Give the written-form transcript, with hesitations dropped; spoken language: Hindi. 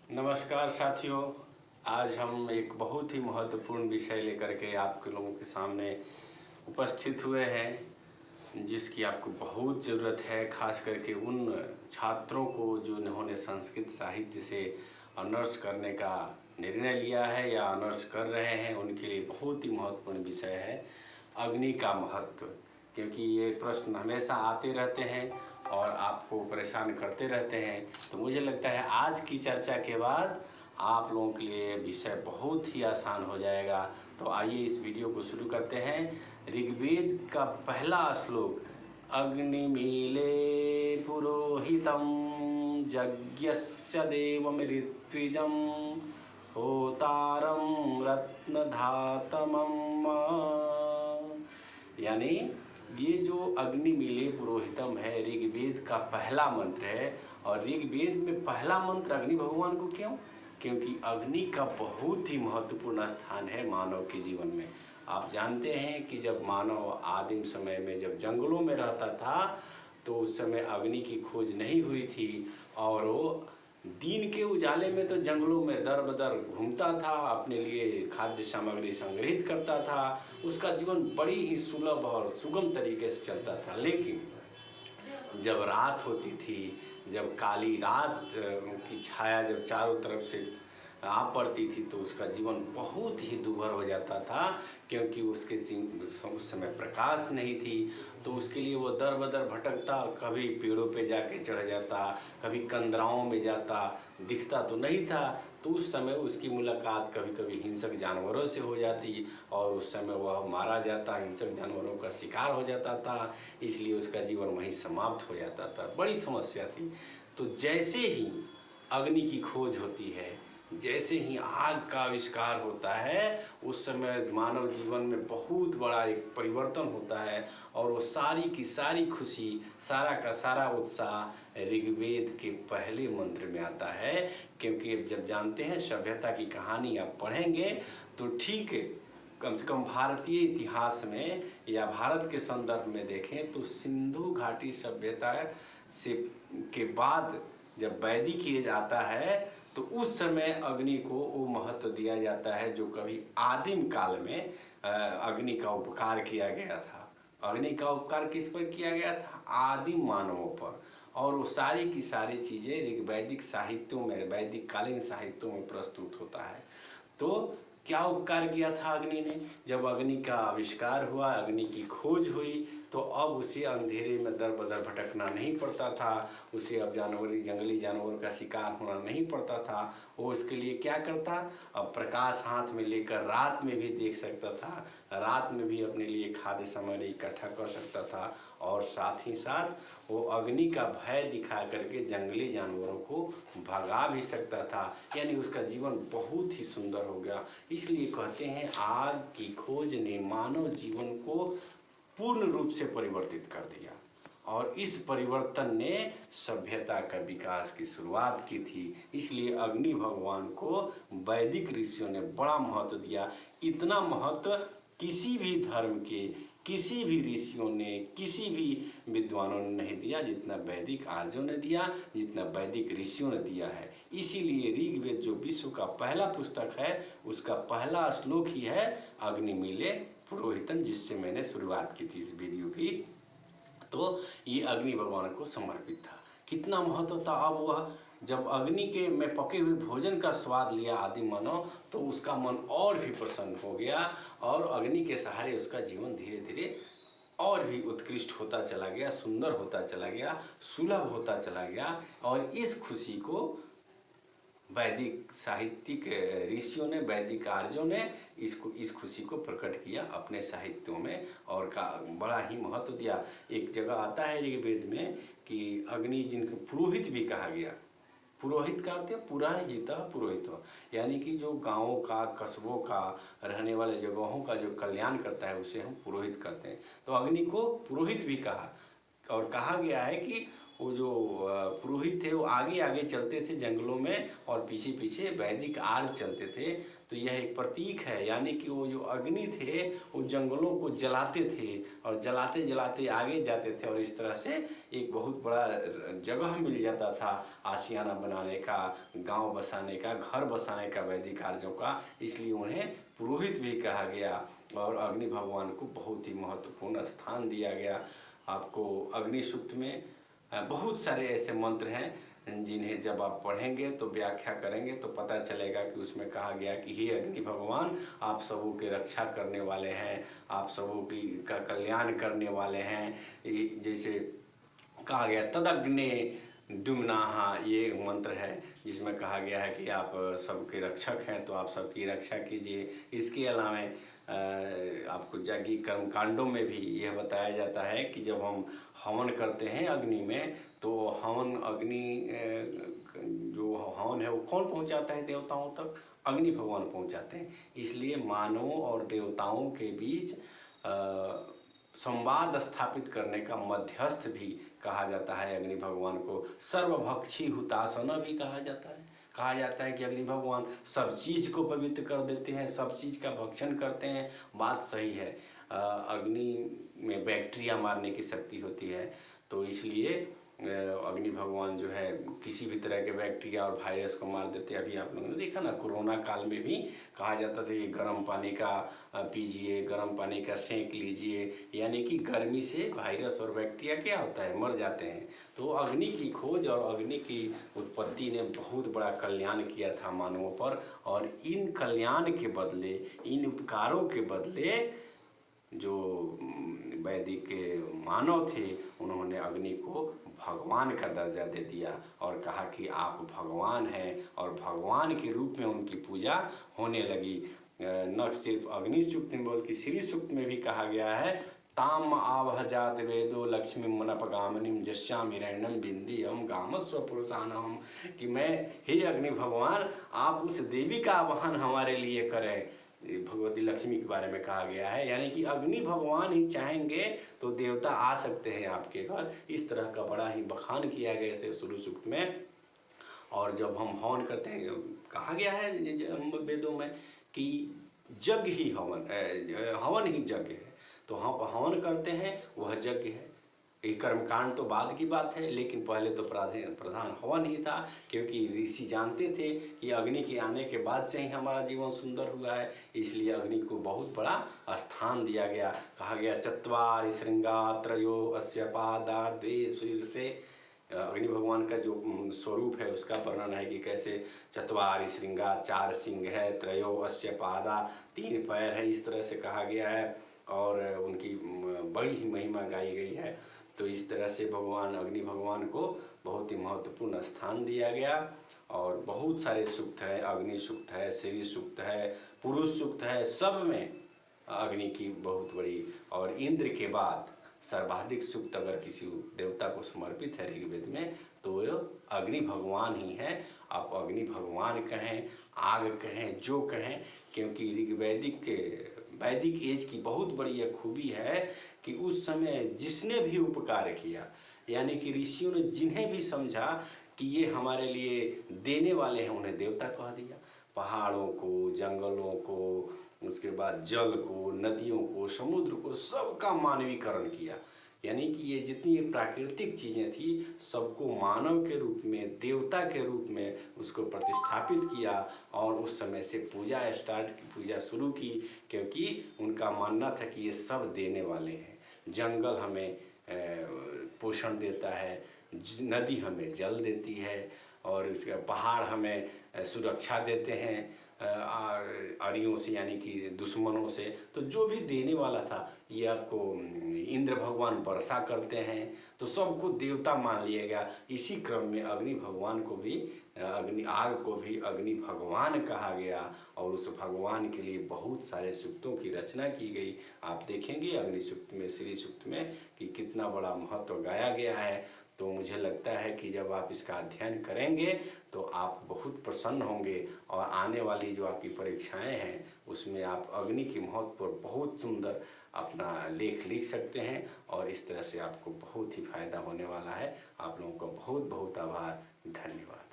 नमस्कार साथियों। आज हम एक बहुत ही महत्वपूर्ण विषय लेकर के आपके लोगों के सामने उपस्थित हुए हैं, जिसकी आपको बहुत ज़रूरत है। खास करके उन छात्रों को जो इन्होंने संस्कृत साहित्य से ऑनर्स करने का निर्णय लिया है या ऑनर्स कर रहे हैं, उनके लिए बहुत ही महत्वपूर्ण विषय है अग्नि का महत्व। क्योंकि ये प्रश्न हमेशा आते रहते हैं और आपको परेशान करते रहते हैं। तो मुझे लगता है आज की चर्चा के बाद आप लोगों के लिए विषय बहुत ही आसान हो जाएगा। तो आइए इस वीडियो को शुरू करते हैं। ऋग्वेद का पहला श्लोक, अग्निमीले पुरोहितं यज्ञस्य देवं ऋत्विजं होतारं रत्नधातमं। यानी ये जो अग्निमीले पुरोहितम है, ऋग्वेद का पहला मंत्र है। और ऋग्वेद में पहला मंत्र अग्नि भगवान को क्यों? क्योंकि अग्नि का बहुत ही महत्वपूर्ण स्थान है मानव के जीवन में। आप जानते हैं कि जब मानव आदिम समय में जब जंगलों में रहता था, तो उस समय अग्नि की खोज नहीं हुई थी और वो दिन के उजाले में तो जंगलों में दर बदर घूमता था, अपने लिए खाद्य सामग्री संग्रहित करता था। उसका जीवन बड़ी ही सुलभ और सुगम तरीके से चलता था। लेकिन जब रात होती थी, जब काली रात की छाया जब चारों तरफ से आ पड़ती थी, तो उसका जीवन बहुत ही दुभर हो जाता था। क्योंकि उसके उस समय प्रकाश नहीं थी, तो उसके लिए वो दर बदर भटकता, कभी पेड़ों पे जाके चढ़ जाता, कभी कंदराओं में जाता, दिखता तो नहीं था। तो उस समय उसकी मुलाकात कभी कभी हिंसक जानवरों से हो जाती और उस समय वह मारा जाता, हिंसक जानवरों का शिकार हो जाता था। इसलिए उसका जीवन वहीं समाप्त हो जाता था। बड़ी समस्या थी। तो जैसे ही अग्नि की खोज होती है, जैसे ही आग का आविष्कार होता है, उस समय मानव जीवन में बहुत बड़ा एक परिवर्तन होता है। और वो सारी की सारी खुशी, सारा का सारा उत्साह ऋग्वेद के पहले मंत्र में आता है। क्योंकि जब जानते हैं सभ्यता की कहानी आप पढ़ेंगे तो ठीक कम से कम भारतीय इतिहास में या भारत के संदर्भ में देखें तो सिंधु घाटी सभ्यता से के बाद जब वैदिक एज आता है, तो उस समय अग्नि को वो महत्व दिया जाता है जो कभी आदिम काल में अग्नि का उपकार किया गया था। अग्नि का उपकार किस पर किया गया था? आदिम मानवों पर। और वो सारी की सारी चीज़ें वैदिक साहित्यों में, वैदिक कालीन साहित्यों में प्रस्तुत होता है। तो क्या उपकार किया था अग्नि ने? जब अग्नि का आविष्कार हुआ, अग्नि की खोज हुई, तो अब उसे अंधेरे में दर बदर भटकना नहीं पड़ता था। उसे अब जंगली जानवरों का शिकार होना नहीं पड़ता था। वो इसके लिए क्या करता? अब प्रकाश हाथ में लेकर रात में भी देख सकता था, रात में भी अपने लिए खाद्य सामग्री इकट्ठा कर सकता था। और साथ ही साथ वो अग्नि का भय दिखा करके जंगली जानवरों को भगा भी सकता था। यानी उसका जीवन बहुत ही सुंदर हो गया। इसलिए कहते हैं आग की खोज ने मानव जीवन को पूर्ण रूप से परिवर्तित कर दिया। और इस परिवर्तन ने सभ्यता का विकास की शुरुआत की थी। इसलिए अग्नि भगवान को वैदिक ऋषियों ने बड़ा महत्व दिया। इतना महत्व किसी भी धर्म के, किसी भी ऋषियों ने, किसी भी विद्वानों ने नहीं दिया जितना वैदिक आर्यों ने दिया, जितना वैदिक ऋषियों ने दिया है। इसीलिए ऋग्वेद जो विश्व का पहला पुस्तक है, उसका पहला श्लोक ही है अग्निमीले पुरोहितम, जिससे मैंने शुरुआत की थी इस वीडियो की। तो ये अग्नि भगवान को समर्पित था। कितना महत्व था। अब वह जब अग्नि के में पके हुए भोजन का स्वाद लिया आदिम मानव, तो उसका मन और भी प्रसन्न हो गया और अग्नि के सहारे उसका जीवन धीरे धीरे और भी उत्कृष्ट होता चला गया, सुंदर होता चला गया, सुलभ होता चला गया। और इस खुशी को वैदिक साहित्यिक ऋषियों ने, वैदिक आर्यों ने इस खुशी को प्रकट किया अपने साहित्यों में और का बड़ा ही महत्व दिया। एक जगह आता है ऋग्वेद में कि अग्नि जिनको पुरोहित भी कहा गया। पुरोहित का अर्थ है पुराहित पुरोहित, यानी कि जो गाँवों का, कस्बों का, रहने वाले जगहों का जो कल्याण करता है उसे हम पुरोहित कहते हैं। तो अग्नि को पुरोहित भी कहा और कहा गया है कि वो जो पुरोहित थे वो आगे आगे चलते थे जंगलों में और पीछे पीछे वैदिक आर्य चलते थे। तो यह एक प्रतीक है, यानी कि वो जो अग्नि थे वो जंगलों को जलाते थे और जलाते जलाते आगे जाते थे और इस तरह से एक बहुत बड़ा जगह मिल जाता था आशियाना बनाने का, गांव बसाने का, घर बसाने का वैदिक आर्यों का। इसलिए उन्हें पुरोहित भी कहा गया और अग्नि भगवान को बहुत ही महत्वपूर्ण स्थान दिया गया। आपको अग्नि सूक्त में बहुत सारे ऐसे मंत्र हैं जिन्हें जब आप पढ़ेंगे तो व्याख्या करेंगे तो पता चलेगा कि उसमें कहा गया कि हे अग्नि भगवान, आप सबों की रक्षा करने वाले हैं, आप सबों की का कल्याण करने वाले हैं। जैसे कहा गया तदग्ने दुम्नाहा, ये मंत्र है जिसमें कहा गया है कि आप सबके रक्षक हैं तो आप सबकी रक्षा कीजिए। इसके अलावा आपको यज्ञ कर्म कांडों में भी यह बताया जाता है कि जब हम हवन करते हैं अग्नि में तो हवन अग्नि जो हवन है वो कौन पहुंचाता है देवताओं तक? अग्नि भगवान पहुंचाते हैं। इसलिए मानवों और देवताओं के बीच संवाद स्थापित करने का मध्यस्थ भी कहा जाता है अग्नि भगवान को। सर्वभक्षी हुतासना भी कहा जाता है। कहा जाता है कि अग्नि भगवान सब चीज़ को पवित्र कर देते हैं, सब चीज़ का भक्षण करते हैं। बात सही है, अग्नि में बैक्टीरिया मारने की शक्ति होती है, तो इसलिए अग्नि भगवान जो है किसी भी तरह के बैक्टीरिया और वायरस को मार देते हैं। अभी आप लोगों ने देखा ना, कोरोना काल में भी कहा जाता था कि गर्म पानी का पीजिए, गर्म पानी का सेंक लीजिए, यानी कि गर्मी से वायरस और बैक्टीरिया क्या होता है, मर जाते हैं। तो अग्नि की खोज और अग्नि की उत्पत्ति ने बहुत बड़ा कल्याण किया था मानवों पर, और इन कल्याण के बदले, इन उपकारों के बदले जो वैदिक मानव थे उन्होंने अग्नि को भगवान का दर्जा दे दिया और कहा कि आप भगवान हैं, और भगवान के रूप में उनकी पूजा होने लगी। न सिर्फ अग्नि सूक्त में बल्कि श्री सूक्त में भी कहा गया है, ताम आवहजात वेदो लक्ष्मी मनपगामिनीम जश्याम हिरण्यम बिंदियम गामस्व पुरुषानम, कि मैं, हे अग्नि भगवान, आप उस देवी का आवाहन हमारे लिए करें। भगवती लक्ष्मी के बारे में कहा गया है, यानी कि अग्नि भगवान ही चाहेंगे तो देवता आ सकते हैं आपके घर। इस तरह का बड़ा ही बखान किया गया इसे शुरू सूक्त में। और जब हम हवन करते हैं, कहा गया है वेदों में कि यज्ञ ही हवन, हवन ही यज्ञ है। तो हम हवन करते हैं वह यज्ञ है। ये कर्मकांड तो बाद की बात है, लेकिन पहले तो प्रधान हवन ही था, क्योंकि ऋषि जानते थे कि अग्नि के आने के बाद से ही हमारा जीवन सुंदर हुआ है, इसलिए अग्नि को बहुत बड़ा स्थान दिया गया। कहा गया चत्वारि श्रृंगा त्रयो अस्य पादा द्वे शीर्षे। अग्नि भगवान का जो स्वरूप है उसका वर्णन है कि कैसे चत्वारि श्रृंगा, 4 सिंह है, त्रयो अस्य पादा, 3 पैर है, इस तरह से कहा गया है और उनकी बड़ी ही महिमा गाई गई है। तो इस तरह से भगवान अग्नि भगवान को बहुत ही महत्वपूर्ण स्थान दिया गया। और बहुत सारे सूक्त है, अग्नि सूक्त है, श्री सूक्त है, पुरुष सूक्त है, सब में अग्नि की बहुत बड़ी, और इंद्र के बाद सर्वाधिक सूक्त अगर किसी देवता को समर्पित है ऋग्वेद में तो अग्नि भगवान ही है। आप अग्नि भगवान कहें, आग कहें, जो कहें, क्योंकि वैदिक एज की बहुत बड़ी यह खूबी है कि उस समय जिसने भी उपकार किया, यानी कि ऋषियों ने जिन्हें भी समझा कि ये हमारे लिए देने वाले हैं, उन्हें देवता कह दिया। पहाड़ों को, जंगलों को, उसके बाद जल को, नदियों को, समुद्र को, सबका मानवीकरण किया। यानी कि ये जितनी प्राकृतिक चीज़ें थी सबको मानव के रूप में, देवता के रूप में उसको प्रतिष्ठापित किया और उस समय से पूजा शुरू की, क्योंकि उनका मानना था कि ये सब देने वाले हैं। जंगल हमें पोषण देता है, नदी हमें जल देती है, और उसके पहाड़ हमें सुरक्षा देते हैं आर्यों से, यानी कि दुश्मनों से। तो जो भी देने वाला था, ये आपको इंद्र भगवान वर्षा करते हैं, तो सबको देवता मान लिया गया। इसी क्रम में अग्नि भगवान को भी, आग को भी अग्नि भगवान कहा गया, और उस भगवान के लिए बहुत सारे सूक्तों की रचना की गई। आप देखेंगे अग्नि सूक्त में, श्री सूक्त में, कि कितना बड़ा महत्व गाया गया है। तो मुझे लगता है कि जब आप इसका अध्ययन करेंगे तो आप बहुत प्रसन्न होंगे और आने वाली जो आपकी परीक्षाएं हैं उसमें आप अग्नि के महत्व पर बहुत सुंदर अपना लेख लिख सकते हैं और इस तरह से आपको बहुत ही फायदा होने वाला है। आप लोगों का बहुत बहुत आभार, धन्यवाद।